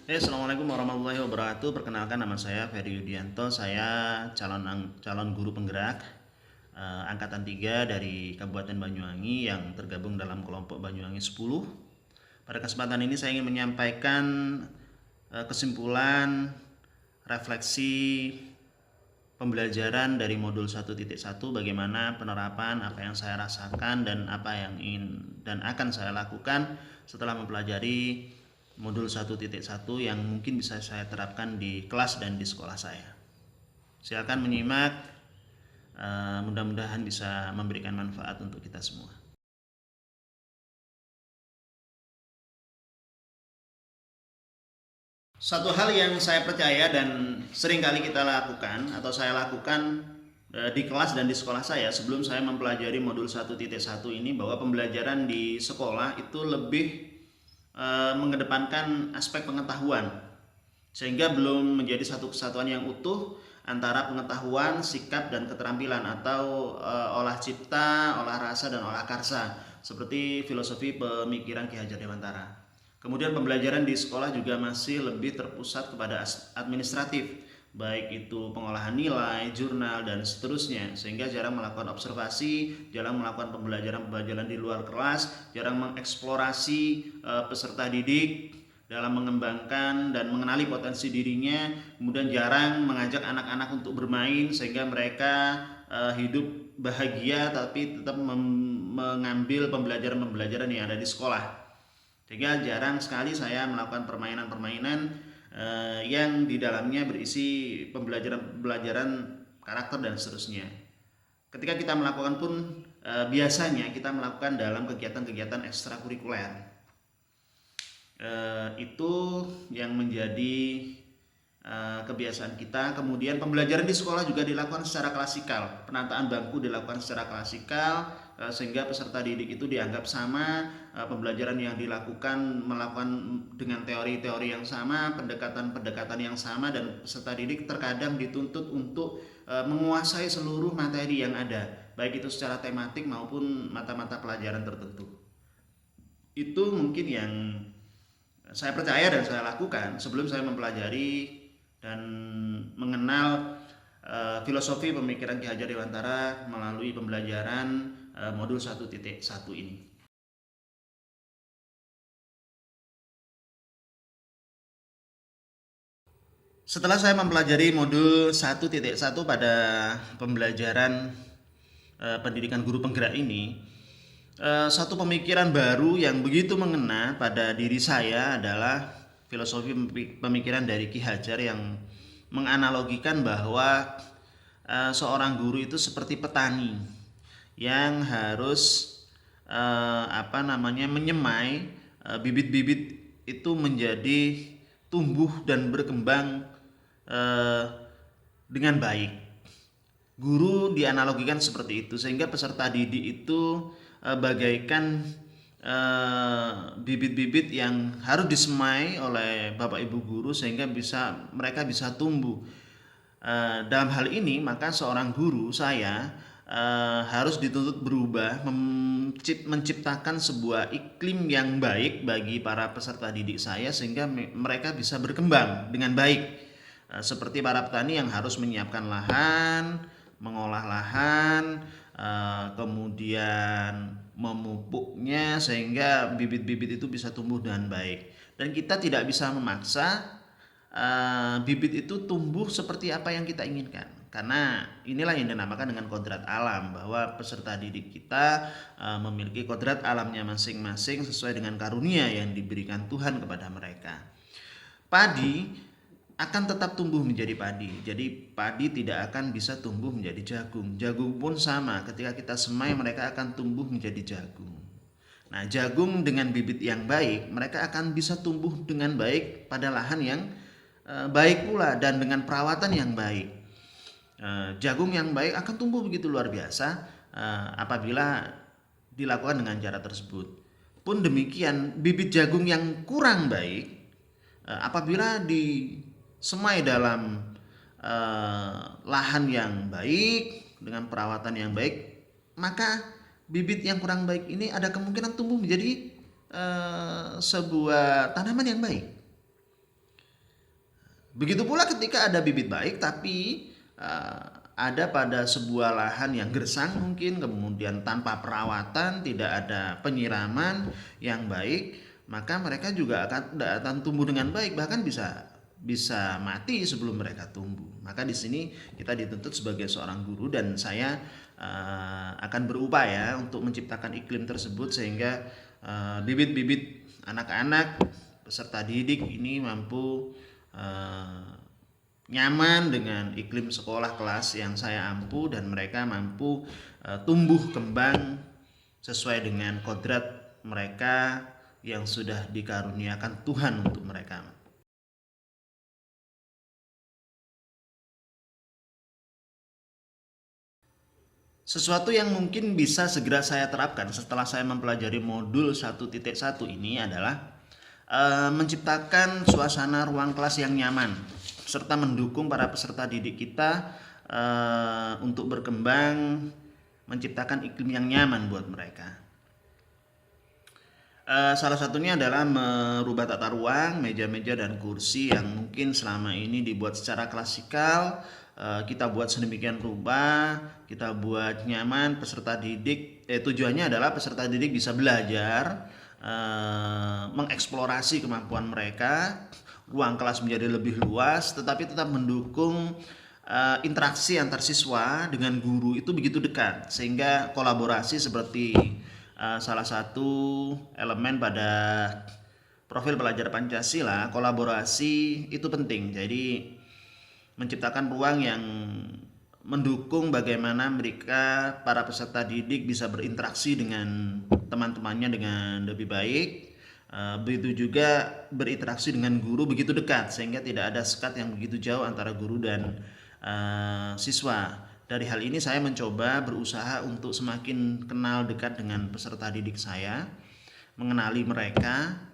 Assalamualaikum warahmatullahi wabarakatuh. Perkenalkan, nama saya Ferry Yudianto. Saya calon guru penggerak angkatan 3 dari Kabupaten Banyuwangi yang tergabung dalam kelompok Banyuwangi 10. Pada kesempatan ini saya ingin menyampaikan kesimpulan refleksi pembelajaran dari modul 1.1, bagaimana penerapan apa yang saya rasakan dan apa yang ingin dan akan saya lakukan setelah mempelajari modul 1.1 yang mungkin bisa saya terapkan di kelas dan di sekolah saya. Silakan menyimak, mudah-mudahan bisa memberikan manfaat untuk kita semua. Satu hal yang saya percaya dan sering kali kita lakukan atau saya lakukan di kelas dan di sekolah saya sebelum saya mempelajari modul 1.1 ini, bahwa pembelajaran di sekolah itu lebih mengedepankan aspek pengetahuan, sehingga belum menjadi satu kesatuan yang utuh antara pengetahuan, sikap, dan keterampilan atau olah cipta, olah rasa, dan olah karsa, seperti filosofi pemikiran Ki Hajar Dewantara. Kemudian pembelajaran di sekolah juga masih lebih terpusat kepada administratif, baik itu pengolahan nilai, jurnal, dan seterusnya, sehingga jarang melakukan observasi, jarang melakukan pembelajaran di luar kelas, jarang mengeksplorasi peserta didik dalam mengembangkan dan mengenali potensi dirinya, kemudian jarang mengajak anak-anak untuk bermain sehingga mereka hidup bahagia tapi tetap mengambil pembelajaran-pembelajaran yang ada di sekolah. Sehingga jarang sekali saya melakukan permainan-permainan yang di dalamnya berisi pembelajaran karakter dan seterusnya. Ketika kita melakukan pun biasanya kita melakukan dalam kegiatan-kegiatan ekstrakurikuler. Itu yang menjadi kebiasaan kita. Kemudian pembelajaran di sekolah juga dilakukan secara klasikal, penataan bangku dilakukan secara klasikal, sehingga peserta didik itu dianggap sama, pembelajaran yang dilakukan melakukan dengan teori-teori yang sama, pendekatan-pendekatan yang sama, dan peserta didik terkadang dituntut untuk menguasai seluruh materi yang ada, baik itu secara tematik maupun mata-mata pelajaran tertentu. Itu mungkin yang saya percaya dan saya lakukan sebelum saya mempelajari dan mengenal filosofi pemikiran Ki Hajar Dewantara melalui pembelajaran modul 1.1 ini. Setelah saya mempelajari modul 1.1 pada pembelajaran pendidikan guru penggerak ini, satu pemikiran baru yang begitu mengena pada diri saya adalah filosofi pemikiran dari Ki Hajar yang menganalogikan bahwa seorang guru itu seperti petani yang harus menyemai bibit-bibit itu menjadi tumbuh dan berkembang dengan baik. Guru dianalogikan seperti itu, sehingga peserta didik itu bagaikan bibit-bibit yang harus disemai oleh Bapak Ibu guru sehingga mereka bisa tumbuh. Dalam hal ini maka seorang guru saya harus dituntut berubah, menciptakan sebuah iklim yang baik bagi para peserta didik saya sehingga mereka bisa berkembang dengan baik. Seperti para petani yang harus menyiapkan lahan, mengolah lahan, kemudian memupuknya sehingga bibit-bibit itu bisa tumbuh dengan baik. Dan kita tidak bisa memaksa bibit itu tumbuh seperti apa yang kita inginkan, karena inilah yang dinamakan dengan kodrat alam, bahwa peserta didik kita memiliki kodrat alamnya masing-masing sesuai dengan karunia yang diberikan Tuhan kepada mereka. Padi akan tetap tumbuh menjadi padi. Jadi padi tidak akan bisa tumbuh menjadi jagung. Jagung pun sama, ketika kita semai mereka akan tumbuh menjadi jagung. Nah, jagung dengan bibit yang baik, mereka akan bisa tumbuh dengan baik pada lahan yang baik pula dan dengan perawatan yang baik. Jagung yang baik akan tumbuh begitu luar biasa apabila dilakukan dengan cara tersebut. Pun demikian, bibit jagung yang kurang baik apabila disemai dalam lahan yang baik dengan perawatan yang baik, maka bibit yang kurang baik ini ada kemungkinan tumbuh menjadi sebuah tanaman yang baik. Begitu pula ketika ada bibit baik tapi ada pada sebuah lahan yang gersang mungkin, kemudian tanpa perawatan, tidak ada penyiraman yang baik, maka mereka juga tidak akan tumbuh dengan baik, bahkan bisa mati sebelum mereka tumbuh. Maka di sini kita dituntut sebagai seorang guru, dan saya akan berupaya untuk menciptakan iklim tersebut sehingga bibit-bibit anak-anak peserta didik ini mampu nyaman dengan iklim sekolah kelas yang saya ampu, dan mereka mampu tumbuh kembang sesuai dengan kodrat mereka yang sudah dikaruniakan Tuhan untuk mereka. Sesuatu yang mungkin bisa segera saya terapkan setelah saya mempelajari modul 1.1 ini adalah menciptakan suasana ruang kelas yang nyaman, serta mendukung para peserta didik kita untuk berkembang, menciptakan iklim yang nyaman buat mereka. Salah satunya adalah merubah tata ruang, meja-meja dan kursi yang mungkin selama ini dibuat secara klasikal, kita buat sedemikian rupa, kita buat nyaman peserta didik. Tujuannya adalah peserta didik bisa belajar, mengeksplorasi kemampuan mereka, ruang kelas menjadi lebih luas, tetapi tetap mendukung interaksi antar siswa dengan guru itu begitu dekat, sehingga kolaborasi seperti salah satu elemen pada profil pelajar Pancasila, kolaborasi itu penting. Jadi menciptakan ruang yang mendukung bagaimana mereka, para peserta didik, bisa berinteraksi dengan teman-temannya dengan lebih baik. Begitu juga berinteraksi dengan guru begitu dekat, sehingga tidak ada sekat yang begitu jauh antara guru dan siswa. Dari hal ini saya mencoba berusaha untuk semakin kenal dekat dengan peserta didik saya, mengenali mereka.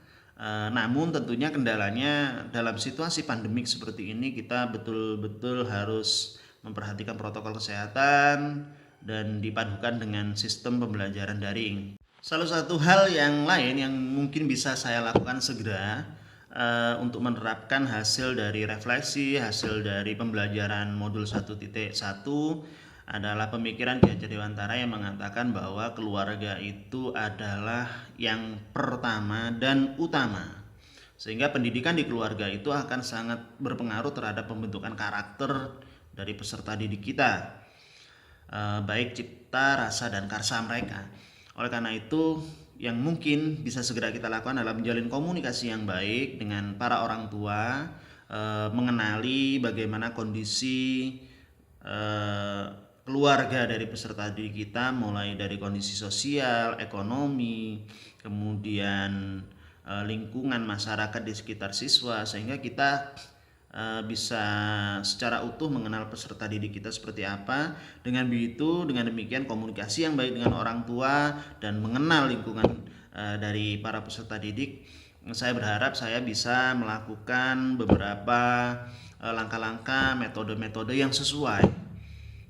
Namun tentunya kendalanya dalam situasi pandemik seperti ini, kita betul-betul harus memperhatikan protokol kesehatan dan dipadukan dengan sistem pembelajaran daring. Salah satu hal yang lain yang mungkin bisa saya lakukan segera untuk menerapkan hasil dari refleksi, hasil dari pembelajaran modul 1.1 adalah pemikiran Ki Hajar Dewantara yang mengatakan bahwa keluarga itu adalah yang pertama dan utama. Sehingga pendidikan di keluarga itu akan sangat berpengaruh terhadap pembentukan karakter dari peserta didik kita, baik cipta, rasa, dan karsa mereka. Oleh karena itu, yang mungkin bisa segera kita lakukan adalah menjalin komunikasi yang baik dengan para orang tua, mengenali bagaimana kondisi keluarga dari peserta didik kita, mulai dari kondisi sosial, ekonomi, kemudian lingkungan masyarakat di sekitar siswa, sehingga kita bisa secara utuh mengenal peserta didik kita seperti apa. Dengan demikian komunikasi yang baik dengan orang tua dan mengenal lingkungan dari para peserta didik, saya berharap saya bisa melakukan beberapa langkah-langkah, metode-metode yang sesuai.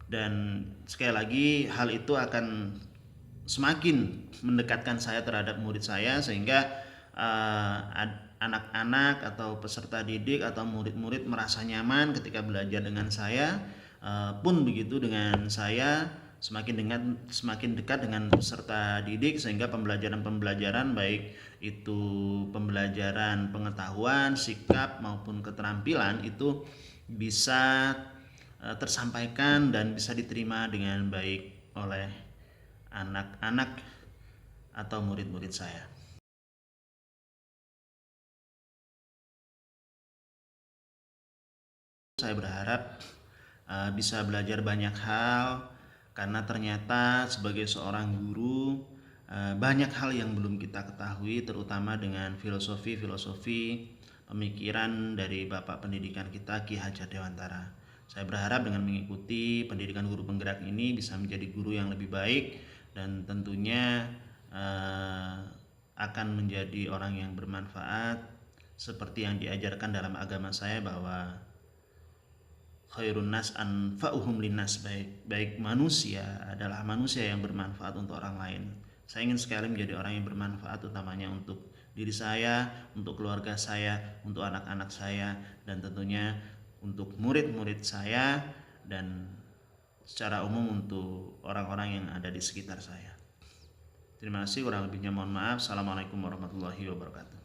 Dan sekali lagi, hal itu akan semakin mendekatkan saya terhadap murid saya, sehingga anak-anak atau peserta didik atau murid-murid merasa nyaman ketika belajar dengan saya. Pun begitu dengan saya, semakin dekat dengan peserta didik, sehingga pembelajaran baik itu pembelajaran pengetahuan, sikap maupun keterampilan itu bisa tersampaikan dan bisa diterima dengan baik oleh anak-anak atau murid-murid saya. Saya berharap bisa belajar banyak hal, karena ternyata sebagai seorang guru banyak hal yang belum kita ketahui, terutama dengan filosofi pemikiran dari Bapak Pendidikan kita, Ki Hajar Dewantara. Saya berharap dengan mengikuti pendidikan guru penggerak ini bisa menjadi guru yang lebih baik, dan tentunya akan menjadi orang yang bermanfaat seperti yang diajarkan dalam agama saya, bahwa khairun nas anfa'uhum linnas, baik manusia adalah manusia yang bermanfaat untuk orang lain. Saya ingin sekali menjadi orang yang bermanfaat, utamanya untuk diri saya, untuk keluarga saya, untuk anak-anak saya, dan tentunya untuk murid-murid saya, dan secara umum untuk orang-orang yang ada di sekitar saya. Terima kasih, kurang lebihnya mohon maaf. Assalamualaikum warahmatullahi wabarakatuh.